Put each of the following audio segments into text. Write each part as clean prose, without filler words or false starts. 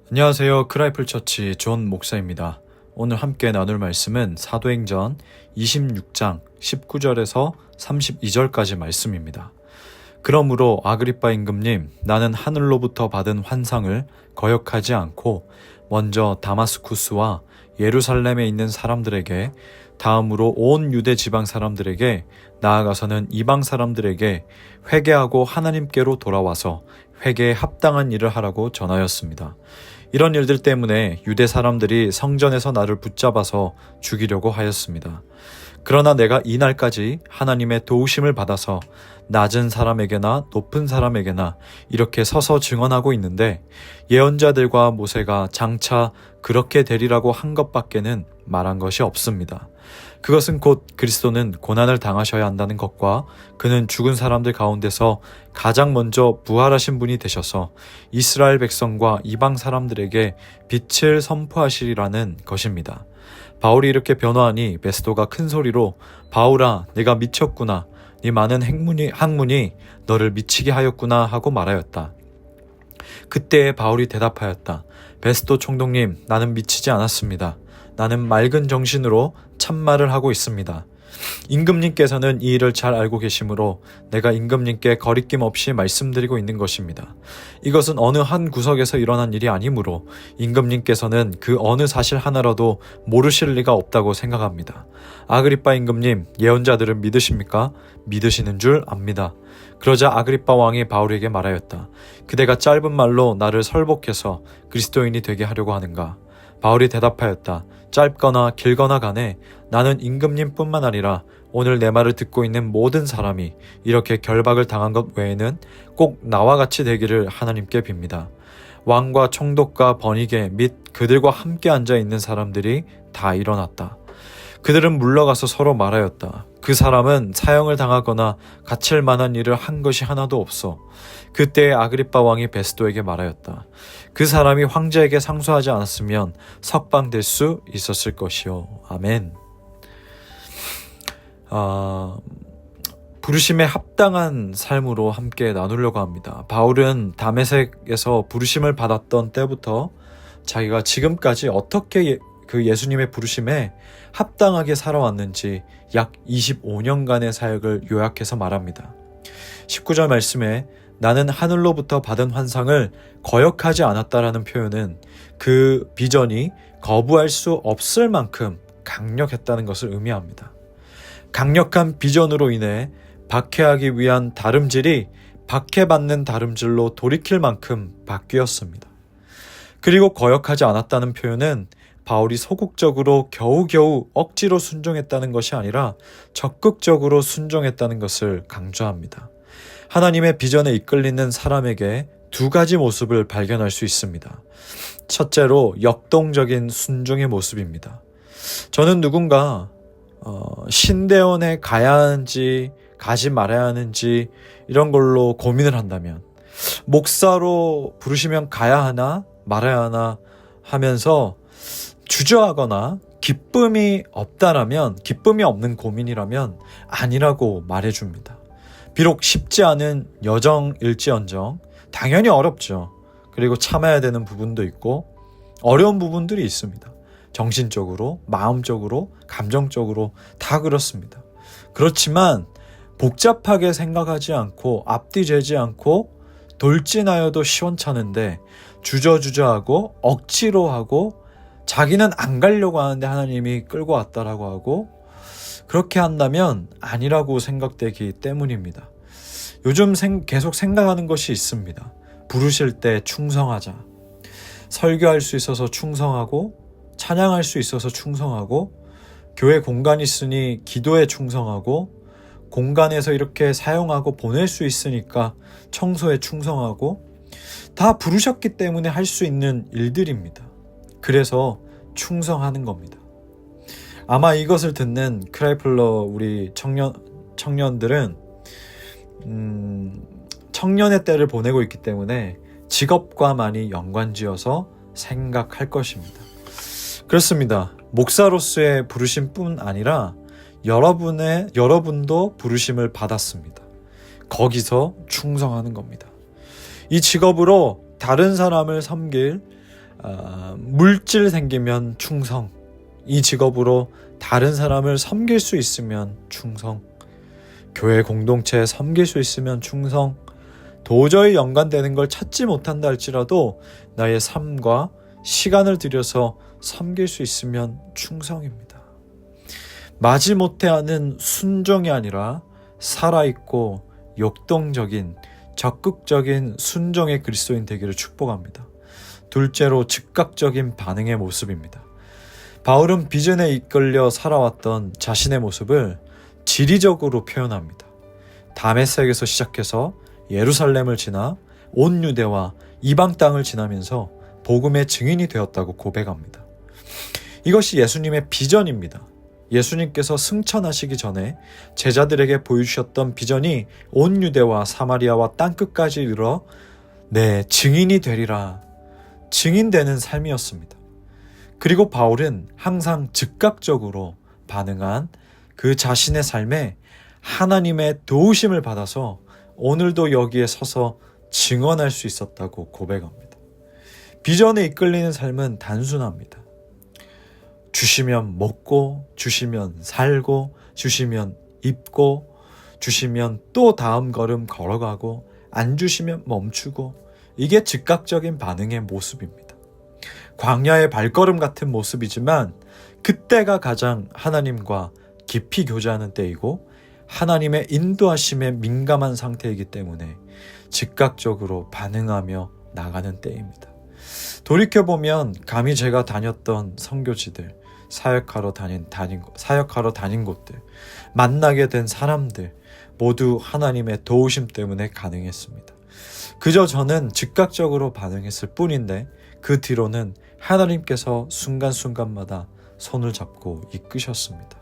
안녕하세요. 크라이플 처치 존 목사입니다. 오늘 함께 나눌 말씀은 사도행전 26장 19절에서 32절까지 말씀입니다. 그러므로 아그리빠 임금님, 나는 하늘로부터 받은 환상을 거역하지 않고 먼저 다마스쿠스와 예루살렘에 있는 사람들에게, 다음으로 온 유대 지방 사람들에게, 나아가서는 이방 사람들에게 회개하고 하나님께로 돌아와서 회개에 합당한 일을 하라고 전하였습니다. 이런 일들 때문에 유대 사람들이 성전에서 나를 붙잡아서 죽이려고 하였습니다. 그러나 내가 이날까지 하나님의 도우심을 받아서 낮은 사람에게나 높은 사람에게나 이렇게 서서 증언하고 있는데, 예언자들과 모세가 장차 그렇게 되리라고 한 것밖에는 말한 것이 없습니다. 그것은 곧 그리스도는 고난을 당하셔야 한다는 것과 그는 죽은 사람들 가운데서 가장 먼저 부활하신 분이 되셔서 이스라엘 백성과 이방 사람들에게 빛을 선포하시리라는 것입니다. 바울이 이렇게 변호하니 베스도가 큰 소리로 바울아, 네가 미쳤구나. 네 많은 학문이 너를 미치게 하였구나 하고 말하였다. 그때 바울이 대답하였다. 베스도 총독님, 나는 미치지 않았습니다. 나는 맑은 정신으로 참말을 하고 있습니다. 임금님께서는 이 일을 잘 알고 계시므로 내가 임금님께 거리낌 없이 말씀드리고 있는 것입니다. 이것은 어느 한 구석에서 일어난 일이 아니므로 임금님께서는 그 어느 사실 하나라도 모르실 리가 없다고 생각합니다. 아그리빠 임금님, 예언자들을 믿으십니까? 믿으시는 줄 압니다. 그러자 아그리빠 왕이 바울에게 말하였다. 그대가 짧은 말로 나를 설복해서 그리스도인이 되게 하려고 하는가? 바울이 대답하였다. 짧거나 길거나 간에 나는 임금님뿐만 아니라 오늘 내 말을 듣고 있는 모든 사람이 이렇게 결박을 당한 것 외에는 꼭 나와 같이 되기를 하나님께 빕니다. 왕과 총독과 번이게 및 그들과 함께 앉아있는 사람들이 다 일어났다. 그들은 물러가서 서로 말하였다. 그 사람은 사형을 당하거나 갇힐 만한 일을 한 것이 하나도 없어. 그때 아그리빠 왕이 베스도에게 말하였다. 그 사람이 황제에게 상소하지 않았으면 석방될 수 있었을 것이요. 아멘. 부르심에 합당한 삶으로 함께 나누려고 합니다. 바울은 다메섹에서 부르심을 받았던 때부터 자기가 지금까지 어떻게 그 예수님의 부르심에 합당하게 살아왔는지 약 25년간의 사역을 요약해서 말합니다. 19절 말씀에 나는 하늘로부터 받은 환상을 거역하지 않았다라는 표현은 그 비전이 거부할 수 없을 만큼 강력했다는 것을 의미합니다. 강력한 비전으로 인해 박해하기 위한 다름질이 박해받는 다름질로 돌이킬 만큼 바뀌었습니다. 그리고 거역하지 않았다는 표현은 바울이 소극적으로 겨우겨우 억지로 순종했다는 것이 아니라 적극적으로 순종했다는 것을 강조합니다. 하나님의 비전에 이끌리는 사람에게 두 가지 모습을 발견할 수 있습니다. 첫째로 역동적인 순종의 모습입니다. 저는 누군가 신대원에 가야 하는지 가지 말아야 하는지 이런 걸로 고민을 한다면, 목사로 부르시면 가야 하나 말아야 하나 하면서 주저하거나 기쁨이 없다라면, 기쁨이 없는 고민이라면 아니라고 말해줍니다. 비록 쉽지 않은 여정일지언정 당연히 어렵죠. 그리고 참아야 되는 부분도 있고 어려운 부분들이 있습니다. 정신적으로, 마음적으로, 감정적으로 다 그렇습니다. 그렇지만 복잡하게 생각하지 않고 앞뒤 재지 않고 돌진하여도 시원찮은데 주저주저하고 억지로 하고 자기는 안 가려고 하는데 하나님이 끌고 왔다라고 하고 그렇게 한다면 아니라고 생각되기 때문입니다. 요즘 계속 생각하는 것이 있습니다. 부르실 때 충성하자. 설교할 수 있어서 충성하고, 찬양할 수 있어서 충성하고, 교회 공간이 있으니 기도에 충성하고, 공간에서 이렇게 사용하고 보낼 수 있으니까 청소에 충성하고, 다 부르셨기 때문에 할 수 있는 일들입니다. 그래서 충성하는 겁니다. 아마 이것을 듣는 크라이플러 우리 청년들은 청년의 때를 보내고 있기 때문에 직업과 많이 연관지어서 생각할 것입니다. 그렇습니다. 목사로서의 부르심뿐 아니라 여러분도 부르심을 받았습니다. 거기서 충성하는 겁니다. 이 직업으로 다른 사람을 섬길 물질 생기면 충성, 이 직업으로 다른 사람을 섬길 수 있으면 충성, 교회 공동체에 섬길 수 있으면 충성, 도저히 연관되는 걸 찾지 못한다 할지라도 나의 삶과 시간을 들여서 섬길 수 있으면 충성입니다. 마지못해 하는 순종이 아니라 살아있고 역동적인 적극적인 순종의 그리스도인 되기를 축복합니다. 둘째로 즉각적인 반응의 모습입니다. 바울은 비전에 이끌려 살아왔던 자신의 모습을 지리적으로 표현합니다. 다메섹에서 시작해서 예루살렘을 지나 온 유대와 이방 땅을 지나면서 복음의 증인이 되었다고 고백합니다. 이것이 예수님의 비전입니다. 예수님께서 승천하시기 전에 제자들에게 보여주셨던 비전이 온 유대와 사마리아와 땅끝까지 이르러 내 증인이 되리라, 증인되는 삶이었습니다. 그리고 바울은 항상 즉각적으로 반응한 그 자신의 삶에 하나님의 도우심을 받아서 오늘도 여기에 서서 증언할 수 있었다고 고백합니다. 비전에 이끌리는 삶은 단순합니다. 주시면 먹고, 주시면 살고, 주시면 입고, 주시면 또 다음 걸음 걸어가고, 안 주시면 멈추고, 이게 즉각적인 반응의 모습입니다. 광야의 발걸음 같은 모습이지만 그때가 가장 하나님과 깊이 교제하는 때이고 하나님의 인도하심에 민감한 상태이기 때문에 즉각적으로 반응하며 나가는 때입니다. 돌이켜보면 감히 제가 다녔던 선교지들, 사역하러 다닌 곳들, 만나게 된 사람들 모두 하나님의 도우심 때문에 가능했습니다. 그저 저는 즉각적으로 반응했을 뿐인데 그 뒤로는 하나님께서 순간순간마다 손을 잡고 이끄셨습니다.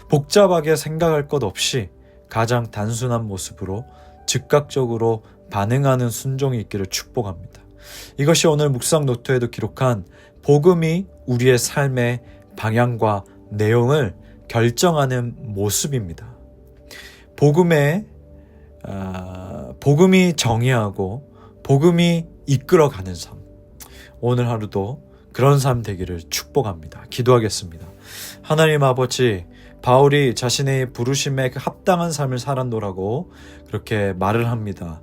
복잡하게 생각할 것 없이 가장 단순한 모습으로 즉각적으로 반응하는 순종이 있기를 축복합니다. 이것이 오늘 묵상 노트에도 기록한 복음이 우리의 삶의 방향과 내용을 결정하는 모습입니다. 복음이 정의하고 복음이 이끌어가는 삶, 오늘 하루도 그런 삶 되기를 축복합니다. 기도하겠습니다. 하나님 아버지, 바울이 자신의 부르심에 합당한 삶을 살았노라고 그렇게 말을 합니다.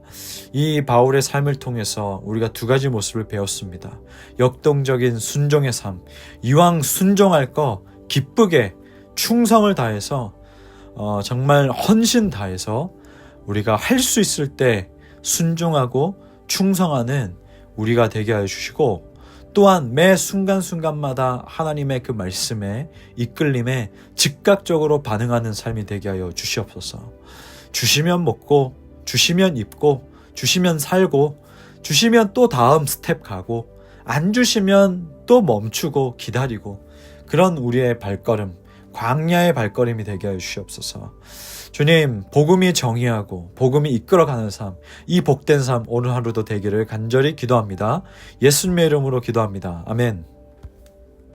이 바울의 삶을 통해서 우리가 두 가지 모습을 배웠습니다. 역동적인 순종의 삶, 이왕 순종할 거 기쁘게 충성을 다해서 정말 헌신 다해서 우리가 할 수 있을 때 순종하고 충성하는 우리가 되게 하여 주시고, 또한 매 순간순간마다 하나님의 그 말씀에 이끌림에 즉각적으로 반응하는 삶이 되게 하여 주시옵소서. 주시면 먹고, 주시면 입고, 주시면 살고, 주시면 또 다음 스텝 가고, 안 주시면 또 멈추고 기다리고, 그런 우리의 발걸음, 광야의 발걸음이 되게 하여 주시옵소서. 주님, 복음이 정의하고 복음이 이끌어가는 삶, 이 복된 삶 오늘 하루도 되기를 간절히 기도합니다. 예수님의 이름으로 기도합니다. 아멘.